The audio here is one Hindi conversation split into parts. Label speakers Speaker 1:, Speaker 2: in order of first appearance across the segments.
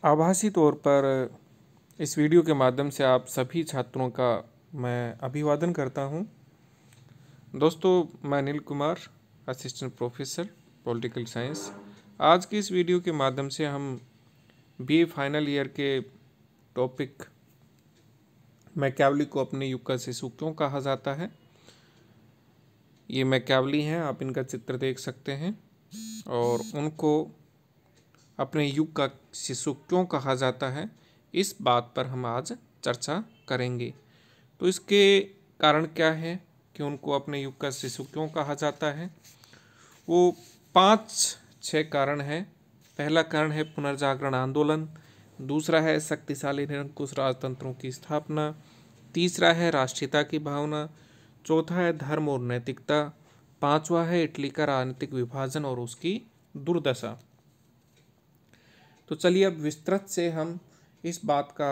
Speaker 1: आभासी तौर पर इस वीडियो के माध्यम से आप सभी छात्रों का मैं अभिवादन करता हूं। दोस्तों, मैं Anil Kumar, assistant professor political science. आज की इस वीडियो के माध्यम से हम बीए फाइनल ईयर के टॉपिक मैकियावेली को अपने युग का शिशु क्यों कहा जाता है, ये मैकियावेली हैं, आप इनका चित्र देख सकते हैं, और उनको अपने युग का शिशु क्यों कहा जाता है, इस बात पर हम आज चर्चा करेंगे। तो इसके कारण क्या है कि उनको अपने युग का शिशु क्यों कहा जाता है, वो 5-6 कारण हैं। पहला कारण है पुनर्जागरण आंदोलन, दूसरा है शक्तिशाली निरंकुश राजतंत्रों की स्थापना, तीसरा है राष्ट्रीयता की भावना, चौथा है धर्म और नैतिकता, पांचवा है इटली का राजनीतिक विभाजन और उसकी दुर्दशा। तो चलिए अब विस्तृत से हम इस बात का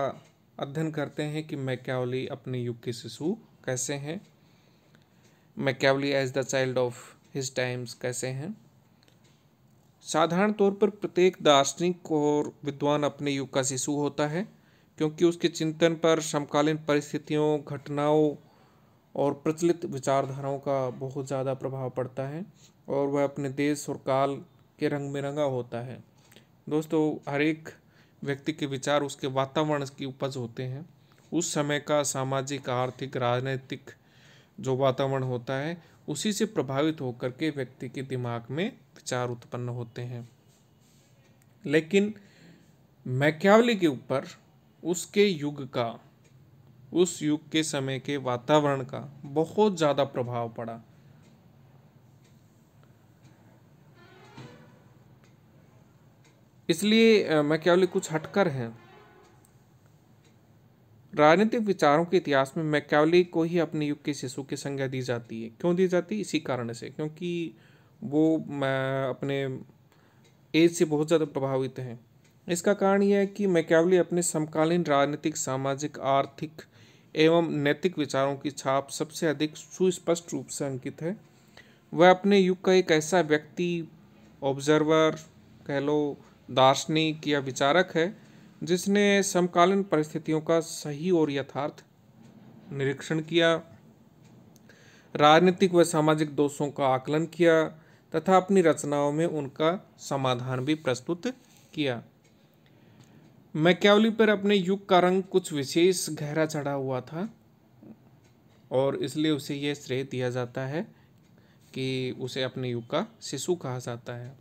Speaker 1: अध्ययन करते हैं कि मैकियावेली अपने युग के शिशु कैसे हैं, Machiavelli as the child of his times कैसे हैं। साधारण तौर पर प्रत्येक दार्शनिक और विद्वान अपने युग का शिशु होता है, क्योंकि उसके चिंतन पर समकालीन परिस्थितियों, घटनाओं और प्रचलित विचारधाराओं का बहुत ज़्यादा प्रभाव पड़ता है, और वह अपने देश और काल के रंग में रंगा होता है। दोस्तों, हर एक व्यक्ति के विचार उसके वातावरण की उपज होते हैं। उस समय का सामाजिक, आर्थिक, राजनीतिक जो वातावरण होता है, उसी से प्रभावित होकर के व्यक्ति के दिमाग में विचार उत्पन्न होते हैं। लेकिन मैकियावेली के ऊपर उसके युग का, उस युग के समय के वातावरण का बहुत ज़्यादा प्रभाव पड़ा। इसलिए मैकियावेली कुछ हटकर हैं। राजनीतिक विचारों के इतिहास में मैकियावेली को ही अपने युग के शिशु की संज्ञा दी जाती है। क्यों दी जाती है? इसी कारण से, क्योंकि वो अपने एज से बहुत ज़्यादा प्रभावित हैं। इसका कारण यह है कि मैकियावेली अपने समकालीन राजनीतिक, सामाजिक, आर्थिक एवं नैतिक विचारों की छाप सबसे अधिक सुस्पष्ट रूप से अंकित है। वह अपने युग का एक ऐसा व्यक्ति, ऑब्जर्वर कह लो, दार्शनिक या विचारक है, जिसने समकालीन परिस्थितियों का सही और यथार्थ निरीक्षण किया, राजनीतिक व सामाजिक दोषों का आकलन किया तथा अपनी रचनाओं में उनका समाधान भी प्रस्तुत किया। मैकियावेली पर अपने युग का रंग कुछ विशेष गहरा चढ़ा हुआ था, और इसलिए उसे यह श्रेय दिया जाता है कि उसे अपने युग का शिशु कहा जाता है।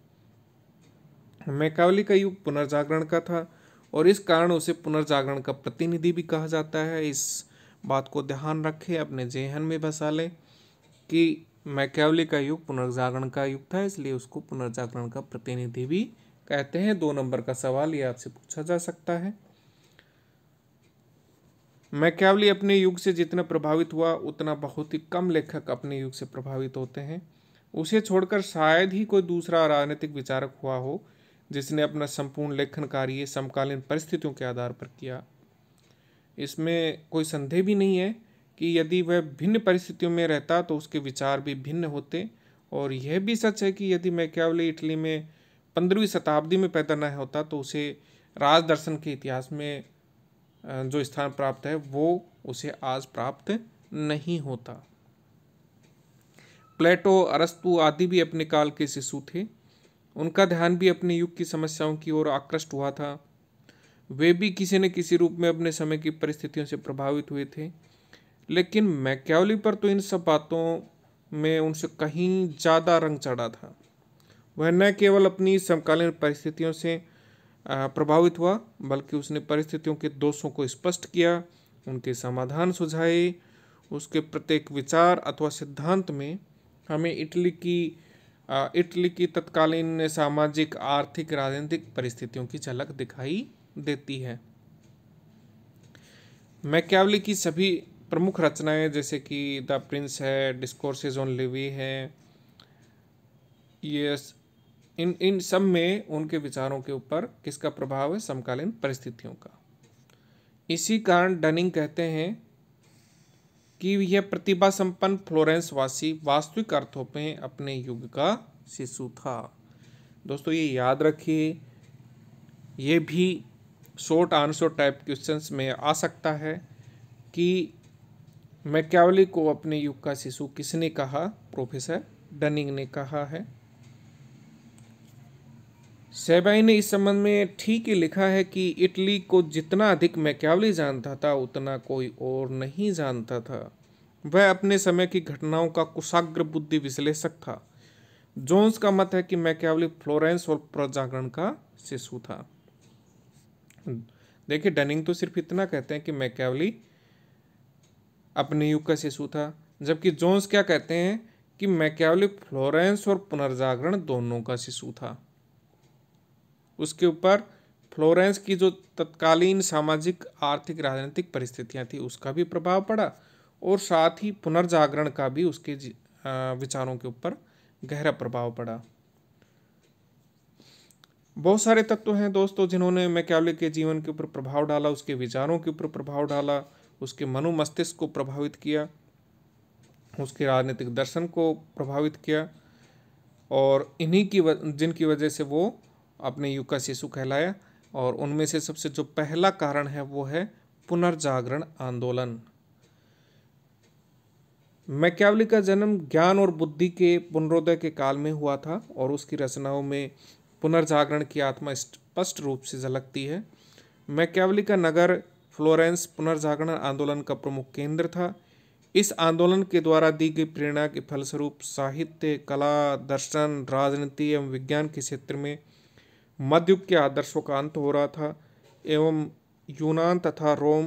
Speaker 1: मैकियावेली का युग पुनर्जागरण का था, और इस कारण उसे पुनर्जागरण का प्रतिनिधि भी कहा जाता है। इस बात को ध्यान रखें, अपने जेहन में बसा लें कि मैकियावेली का युग पुनर्जागरण का युग था, इसलिए उसको पुनर्जागरण का प्रतिनिधि भी कहते हैं। 2 नंबर का सवाल ये आपसे पूछा जा सकता है। मैकियावेली अपने युग से जितना प्रभावित हुआ, उतना बहुत ही कम लेखक अपने युग से प्रभावित होते हैं। उसे छोड़कर शायद ही कोई दूसरा राजनीतिक विचारक हुआ हो जिसने अपना संपूर्ण लेखन कार्य समकालीन परिस्थितियों के आधार पर किया। इसमें कोई संदेह भी नहीं है कि यदि वह भिन्न परिस्थितियों में रहता तो उसके विचार भी भिन्न होते, और यह भी सच है कि यदि मैकियावेली इटली में 15वीं शताब्दी में पैदा न होता तो उसे राजदर्शन के इतिहास में जो स्थान प्राप्त है वो उसे आज प्राप्त नहीं होता। प्लेटो, अरस्तु आदि भी अपने काल के शिशु थे। उनका ध्यान भी अपने युग की समस्याओं की ओर आकृष्ट हुआ था। वे भी किसी न किसी रूप में अपने समय की परिस्थितियों से प्रभावित हुए थे। लेकिन मैकियावेली पर तो इन सब बातों में उनसे कहीं ज़्यादा रंग चढ़ा था। वह न केवल अपनी समकालीन परिस्थितियों से प्रभावित हुआ, बल्कि उसने परिस्थितियों के दोषों को स्पष्ट किया, उनके समाधान सुझाए। उसके प्रत्येक विचार अथवा सिद्धांत में हमें इटली की तत्कालीन सामाजिक, आर्थिक, राजनीतिक परिस्थितियों की झलक दिखाई देती है। मैकियावेली की सभी प्रमुख रचनाएं जैसे कि द प्रिंस है, डिस्कोर्सेज ऑन लिवी है, ये इन सब में उनके विचारों के ऊपर किसका प्रभाव है? समकालीन परिस्थितियों का। इसी कारण डनिंग कहते हैं कि यह प्रतिभा संपन्न फ्लोरेंस वासी वास्तविक अर्थों में अपने युग का शिशु था। दोस्तों, ये याद रखिए, ये भी शॉर्ट आंसर टाइप क्वेश्चंस में आ सकता है कि मैकियावेली को अपने युग का शिशु किसने कहा? प्रोफेसर डनिंग ने कहा है। सेबाई ने इस संबंध में ठीक ही लिखा है कि इटली को जितना अधिक मैकियावेली जानता था उतना कोई और नहीं जानता था। वह अपने समय की घटनाओं का कुशाग्र बुद्धि विश्लेषक था। जोन्स का मत है कि मैकियावेली फ्लोरेंस और पुनर्जागरण का शिशु था। देखिए, डनिंग तो सिर्फ इतना कहते हैं कि मैकियावेली अपने युग का शिशु था, जबकि जोन्स क्या कहते हैं कि मैकियावेली फ्लोरेंस और पुनर्जागरण दोनों का शिशु था। उसके ऊपर फ्लोरेंस की जो तत्कालीन सामाजिक, आर्थिक, राजनीतिक परिस्थितियां थी उसका भी प्रभाव पड़ा और साथ ही पुनर्जागरण का भी उसके विचारों के ऊपर गहरा प्रभाव पड़ा। बहुत सारे तत्व हैं दोस्तों जिन्होंने मैकियावेली के जीवन के ऊपर प्रभाव डाला, उसके विचारों के ऊपर प्रभाव डाला, उसके मनोमस्तिष्क को प्रभावित किया, उसके राजनीतिक दर्शन को प्रभावित किया, और इन्हीं की जिनकी वजह से वो अपने युग का शिशु कहलाया। और उनमें से सबसे जो पहला कारण है वो है पुनर्जागरण आंदोलन। मैकियावेली का जन्म ज्ञान और बुद्धि के पुनरोदय के काल में हुआ था और उसकी रचनाओं में पुनर्जागरण की आत्मा स्पष्ट रूप से झलकती है। मैकियावेली का नगर फ्लोरेंस पुनर्जागरण आंदोलन का प्रमुख केंद्र था। इस आंदोलन के द्वारा दी गई प्रेरणा के फलस्वरूप साहित्य, कला, दर्शन, राजनीति एवं विज्ञान के क्षेत्र में मध्ययुग के आदर्शों का अंत हो रहा था एवं यूनान तथा रोम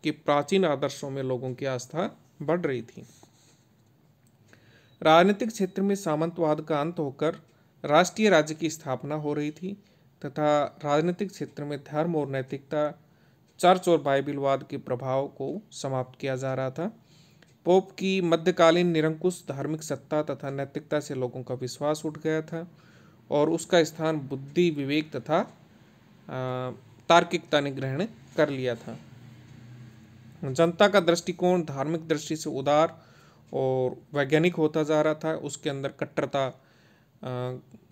Speaker 1: के प्राचीन आदर्शों में लोगों की आस्था बढ़ रही थी। राजनीतिक क्षेत्र में सामंतवाद का अंत होकर राष्ट्रीय राज्य की स्थापना हो रही थी तथा राजनीतिक क्षेत्र में धर्म और नैतिकता, चर्च और बाइबिलवाद के प्रभाव को समाप्त किया जा रहा था। पोप की मध्यकालीन निरंकुश धार्मिक सत्ता तथा नैतिकता से लोगों का विश्वास उठ गया था और उसका स्थान बुद्धि, विवेक तथा तार्किकता ने ग्रहण कर लिया था। जनता का दृष्टिकोण धार्मिक दृष्टि से उदार और वैज्ञानिक होता जा रहा था। उसके अंदर कट्टरता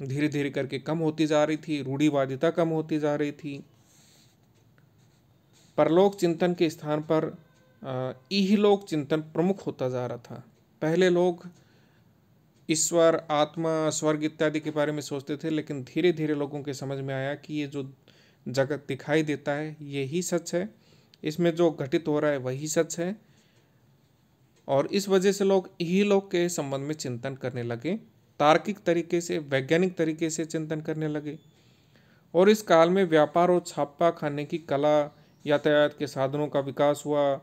Speaker 1: धीरे धीरे करके कम होती जा रही थी, रूढ़िवादिता कम होती जा रही थी। परलोक चिंतन के स्थान पर इहलोक चिंतन प्रमुख होता जा रहा था। पहले लोग ईश्वर, आत्मा, स्वर्ग इत्यादि के बारे में सोचते थे, लेकिन धीरे धीरे लोगों के समझ में आया कि ये जो जगत दिखाई देता है यही सच है, इसमें जो घटित हो रहा है वही सच है, और इस वजह से लोग इहलोक के संबंध में चिंतन करने लगे, तार्किक तरीके से, वैज्ञानिक तरीके से चिंतन करने लगे। और इस काल में व्यापार और छापा खाने की कला, यातायात के साधनों का विकास हुआ,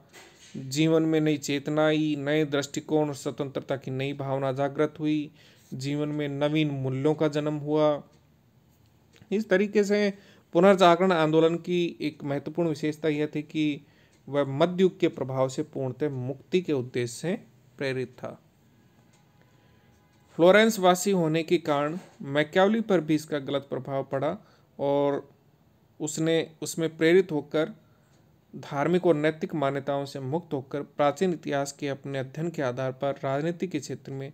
Speaker 1: जीवन में नई चेतना आई, नए दृष्टिकोण और स्वतंत्रता की नई भावना जागृत हुई, जीवन में नवीन मूल्यों का जन्म हुआ। इस तरीके से पुनर्जागरण आंदोलन की एक महत्वपूर्ण विशेषता यह थी कि वह मध्ययुग के प्रभाव से पूर्णतः मुक्ति के उद्देश्य से प्रेरित था। फ्लोरेंस वासी होने के कारण मैकियावेली पर भी इसका गलत प्रभाव पड़ा और उसने उसमें प्रेरित होकर धार्मिक और नैतिक मान्यताओं से मुक्त होकर प्राचीन इतिहास के अपने अध्ययन के आधार पर राजनीति के क्षेत्र में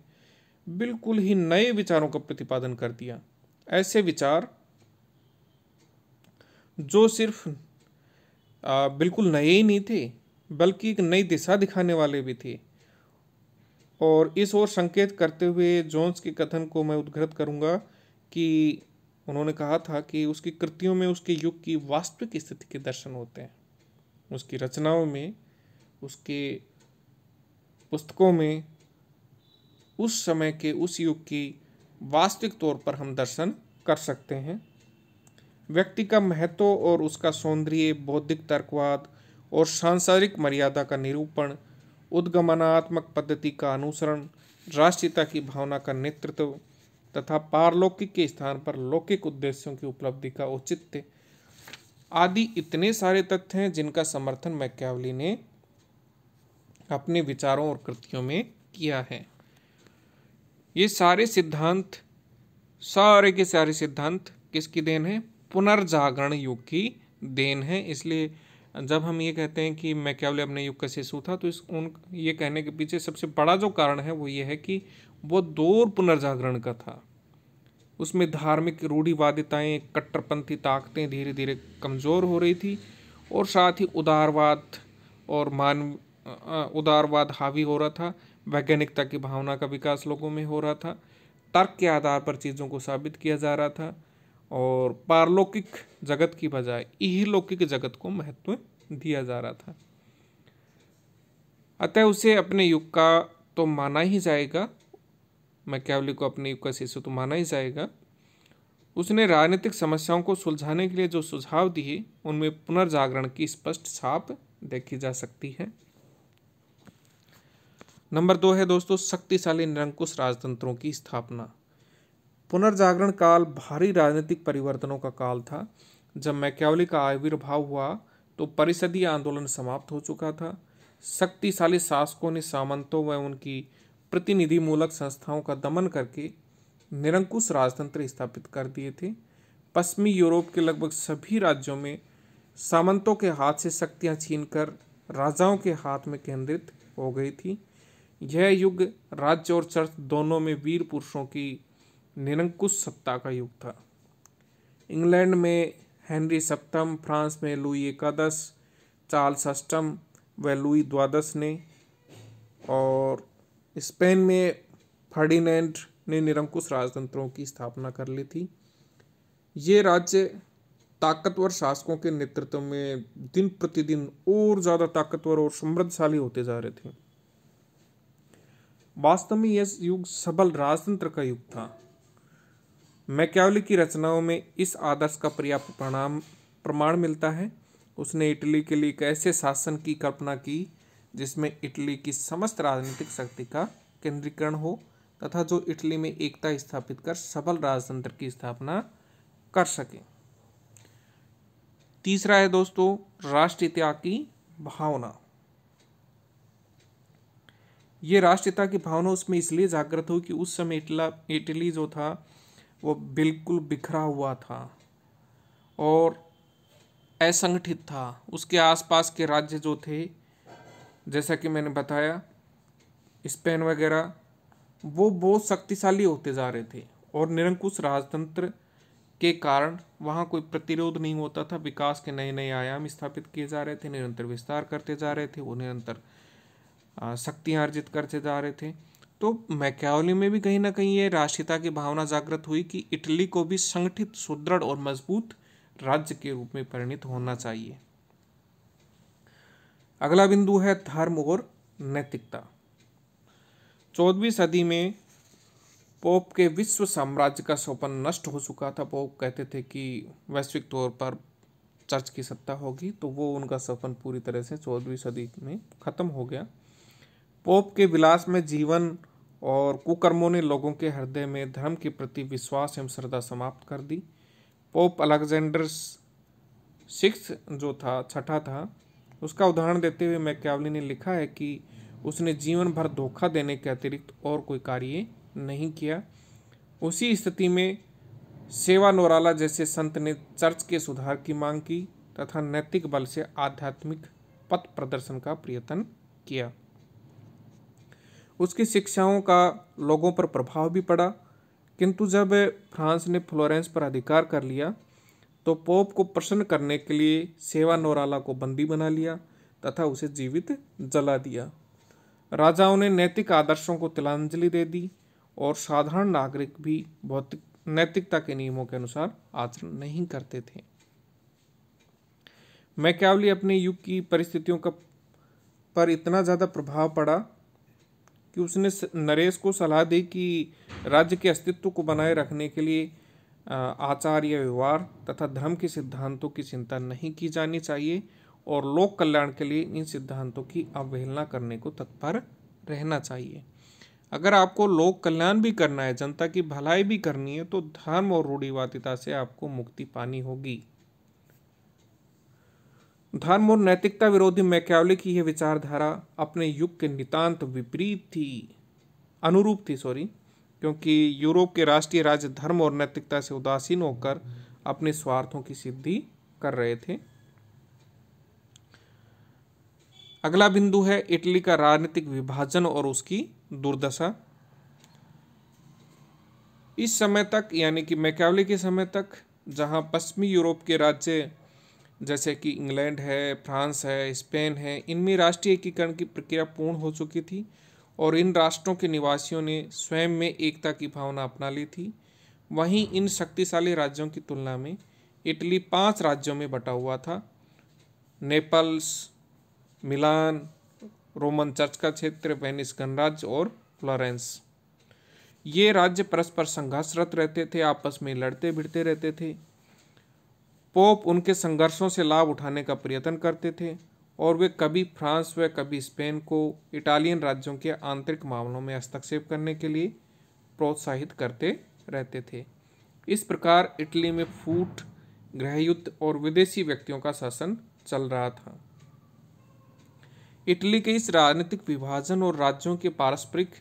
Speaker 1: बिल्कुल ही नए विचारों का प्रतिपादन कर दिया। ऐसे विचार जो सिर्फ बिल्कुल नए ही नहीं थे बल्कि एक नई दिशा दिखाने वाले भी थे। और इस ओर संकेत करते हुए जोन्स के कथन को मैं उद्धृत करूंगा कि उन्होंने कहा था कि उसकी कृतियों में उसके युग की वास्तविक स्थिति के दर्शन होते हैं, उसकी रचनाओं में, उसके पुस्तकों में उस समय के, उस युग की वास्तविक तौर पर हम दर्शन कर सकते हैं। व्यक्ति का महत्व और उसका सौंदर्य, बौद्धिक तर्कवाद और सांसारिक मर्यादा का निरूपण, उद्गमनात्मक पद्धति का अनुसरण, राष्ट्रीयता की भावना का नेतृत्व तथा पारलौकिक के स्थान पर लौकिक उद्देश्यों की उपलब्धि का औचित्य आदि इतने सारे तथ्य हैं जिनका समर्थन मैकियावेली ने अपने विचारों और कृतियों में किया है। ये सारे सिद्धांत, सारे के सारे सिद्धांत किसकी देन है? पुनर्जागरण युग की देन है। इसलिए जब हम ये कहते हैं कि मैकियावेली अपने युग का शिशु था तो ये कहने के पीछे सबसे बड़ा जो कारण है वो ये है कि वो दौर पुनर्जागरण का था। उसमें धार्मिक रूढ़िवादिताएं, कट्टरपंथी ताकतें धीरे धीरे कमज़ोर हो रही थी और साथ ही उदारवाद हावी हो रहा था। वैज्ञानिकता की भावना का विकास लोगों में हो रहा था। तर्क के आधार पर चीज़ों को साबित किया जा रहा था और पारलौकिक जगत की बजाय इहलौकिक जगत को महत्व दिया जा रहा था। अतः उसे अपने युग का तो माना ही जाएगा, मैकियावेली को अपने युग का शिशु तो माना ही जाएगा। उसने राजनीतिक समस्याओं को सुलझाने के लिए जो सुझाव दिए उनमें पुनर्जागरण की स्पष्ट छाप देखी जा सकती है। नंबर 2 है दोस्तों, शक्तिशाली निरंकुश राजतंत्रों की स्थापना। पुनर्जागरण काल भारी राजनीतिक परिवर्तनों का काल था। जब मैकियावेली का आविर्भाव हुआ तो परिषदीय आंदोलन समाप्त हो चुका था। शक्तिशाली शासकों ने सामंतों व उनकी प्रतिनिधिमूलक संस्थाओं का दमन करके निरंकुश राजतंत्र स्थापित कर दिए थे। पश्चिमी यूरोप के लगभग सभी राज्यों में सामंतों के हाथ से शक्तियां छीनकर राजाओं के हाथ में केंद्रित हो गई थी। यह युग राज्य और चर्च दोनों में वीर पुरुषों की निरंकुश सत्ता का युग था। इंग्लैंड में हेनरी सप्तम, फ्रांस में लुई एकादश, चार्ल्स अष्टम व लुई द्वादश ने, और स्पेन में फर्डिनेंड ने निरंकुश राजतंत्रों की स्थापना कर ली थी। ये राज्य ताकतवर शासकों के नेतृत्व में दिन प्रतिदिन और ज़्यादा ताकतवर और समृद्धशाली होते जा रहे थे। वास्तव में यह युग सबल राजतंत्र का युग था। मैकियावेली की रचनाओं में इस आदर्श का पर्याप्त प्रमाण मिलता है। उसने इटली के लिए एक ऐसे शासन की कल्पना की जिसमें इटली की समस्त राजनीतिक शक्ति का केंद्रीकरण हो तथा जो इटली में एकता स्थापित कर सबल राजतंत्र की स्थापना कर सके। तीसरा है दोस्तों, राष्ट्रीयता की भावना। ये राष्ट्रीयता की भावना उसमें इसलिए जागृत हुई कि उस समय इटली जो था वो बिल्कुल बिखरा हुआ था और असंगठित था। उसके आसपास के राज्य जो थे, जैसा कि मैंने बताया स्पेन वगैरह, वो बहुत शक्तिशाली होते जा रहे थे और निरंकुश राजतंत्र के कारण वहाँ कोई प्रतिरोध नहीं होता था। विकास के नए नए आयाम स्थापित किए जा रहे थे, निरंतर विस्तार करते जा रहे थे, वो निरंतर शक्तियाँ अर्जित करते जा रहे थे। तो मैकियावेली में भी कहीं ना कहीं ये राष्ट्रीयता की भावना जागृत हुई कि इटली को भी संगठित, सुदृढ़ और मजबूत राज्य के रूप में परिणित होना चाहिए। अगला बिंदु है धर्म और नैतिकता। 14वीं सदी में पोप के विश्व साम्राज्य का सपन नष्ट हो चुका था। पोप कहते थे कि वैश्विक तौर पर चर्च की सत्ता होगी, तो वो उनका सपन पूरी तरह से 14वीं सदी में खत्म हो गया। पोप के विलास में जीवन और कुकर्मों ने लोगों के हृदय में धर्म के प्रति विश्वास एवं श्रद्धा समाप्त कर दी। पोप अलेक्जेंडर 6 जो था, छठा था, उसका उदाहरण देते हुए मैकियावेली ने लिखा है कि उसने जीवन भर धोखा देने के अतिरिक्त और कोई कार्य नहीं किया। उसी स्थिति में सेवानोराला जैसे संत ने चर्च के सुधार की मांग की तथा नैतिक बल से आध्यात्मिक पथ प्रदर्शन का प्रयत्न किया। उसकी शिक्षाओं का लोगों पर प्रभाव भी पड़ा, किंतु जब फ्रांस ने फ्लोरेंस पर अधिकार कर लिया तो पोप को प्रसन्न करने के लिए सेवानोराला को बंदी बना लिया तथा उसे जीवित जला दिया। राजाओं ने नैतिक आदर्शों को तिलांजलि दे दी और साधारण नागरिक भी भौतिक नैतिकता के नियमों के अनुसार आचरण नहीं करते थे। मैकियावेली अपने युग की परिस्थितियों का पर इतना ज़्यादा प्रभाव पड़ा कि उसने नरेश को सलाह दी कि राज्य के अस्तित्व को बनाए रखने के लिए आचार या व्यवहार तथा धर्म के सिद्धांतों की चिंता नहीं की जानी चाहिए और लोक कल्याण के लिए इन सिद्धांतों की अवहेलना करने को तत्पर रहना चाहिए। अगर आपको लोक कल्याण भी करना है, जनता की भलाई भी करनी है, तो धर्म और रूढ़िवादिता से आपको मुक्ति पानी होगी। धर्म और नैतिकता विरोधी मैकियावेली की यह विचारधारा अपने युग के नितांत अनुरूप थी, क्योंकि यूरोप के राष्ट्रीय राज्य धर्म और नैतिकता से उदासीन होकर अपने स्वार्थों की सिद्धि कर रहे थे। अगला बिंदु है इटली का राजनीतिक विभाजन और उसकी दुर्दशा। इस समय तक, यानी कि मैकियावेली के समय तक, जहां पश्चिमी यूरोप के राज्य जैसे कि इंग्लैंड है, फ्रांस है, स्पेन है, इनमें राष्ट्रीय एकीकरण की प्रक्रिया पूर्ण हो चुकी थी और इन राष्ट्रों के निवासियों ने स्वयं में एकता की भावना अपना ली थी। वहीं इन शक्तिशाली राज्यों की तुलना में इटली 5 राज्यों में बटा हुआ था: नेपल्स, मिलान, रोमन चर्च का क्षेत्र, वेनिस गणराज्य और फ्लोरेंस। ये राज्य परस्पर संघर्षरत रहते थे, आपस में लड़ते भिड़ते रहते थे। पोप उनके संघर्षों से लाभ उठाने का प्रयत्न करते थे और वे कभी फ्रांस व कभी स्पेन को इटालियन राज्यों के आंतरिक मामलों में हस्तक्षेप करने के लिए प्रोत्साहित करते रहते थे। इस प्रकार इटली में फूट, गृहयुद्ध और विदेशी व्यक्तियों का शासन चल रहा था। इटली के इस राजनीतिक विभाजन और राज्यों के पारस्परिक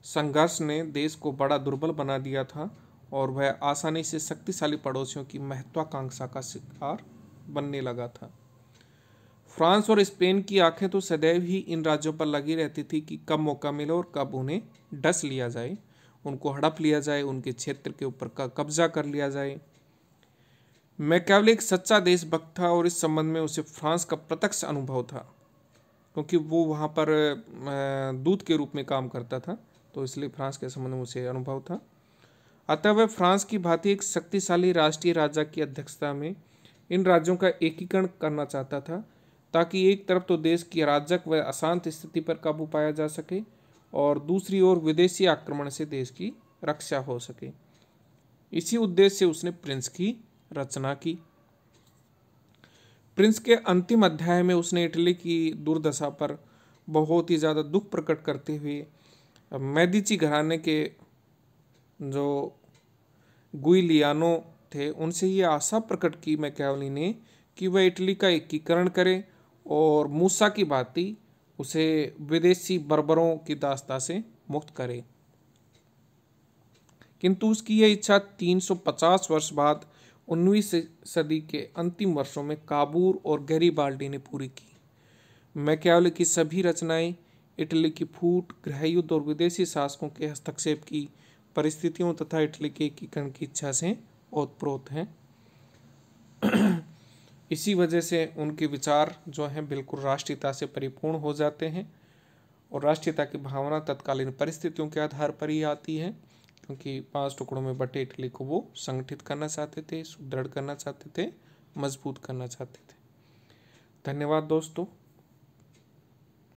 Speaker 1: संघर्ष ने देश को बड़ा दुर्बल बना दिया था और वह आसानी से शक्तिशाली पड़ोसियों की महत्वाकांक्षा का शिकार बनने लगा था। फ्रांस और स्पेन की आंखें तो सदैव ही इन राज्यों पर लगी रहती थी कि कब मौका मिले और कब उन्हें डस लिया जाए, उनको हड़प लिया जाए, उनके क्षेत्र के ऊपर का कब्जा कर लिया जाए। मैकियावेली एक सच्चा देशभक्त था और इस संबंध में उसे फ्रांस का प्रत्यक्ष अनुभव था, क्योंकि वो वहाँ पर दूत के रूप में काम करता था, तो इसलिए फ्रांस के संबंध में उसे अनुभव था। अतः वह फ्रांस की भांति एक शक्तिशाली राष्ट्रीय राजा की अध्यक्षता में इन राज्यों का एकीकरण करना चाहता था, ताकि एक तरफ तो देश की अराजक व अशांत स्थिति पर काबू पाया जा सके और दूसरी ओर विदेशी आक्रमण से देश की रक्षा हो सके। इसी उद्देश्य से उसने प्रिंस की रचना की। प्रिंस के अंतिम अध्याय में उसने इटली की दुर्दशा पर बहुत ही ज़्यादा दुख प्रकट करते हुए मेडिची घराने के जो गुइलियानो थे उनसे ये आशा प्रकट की मैकियावेली ने कि वह इटली का एकीकरण करे और मूसा की भांति उसे विदेशी बर्बरों की दास्ता से मुक्त करे। किंतु उसकी यह इच्छा 350 वर्ष बाद 19वीं सदी के अंतिम वर्षों में काबूर और गैरीबाल्डी ने पूरी की। मैकियावेली की सभी रचनाएं इटली की फूट, गृहयुद्ध और विदेशी शासकों के हस्तक्षेप की परिस्थितियों तथा इटली के एकीकरण की इच्छा से ओतप्रोत हैं। इसी वजह से उनके विचार जो हैं बिल्कुल राष्ट्रीयता से परिपूर्ण हो जाते हैं और राष्ट्रीयता की भावना तत्कालीन परिस्थितियों के आधार पर ही आती है, क्योंकि 5 टुकड़ों में बटे इटली को वो संगठित करना चाहते थे, सुदृढ़ करना चाहते थे, मजबूत करना चाहते थे। धन्यवाद दोस्तों।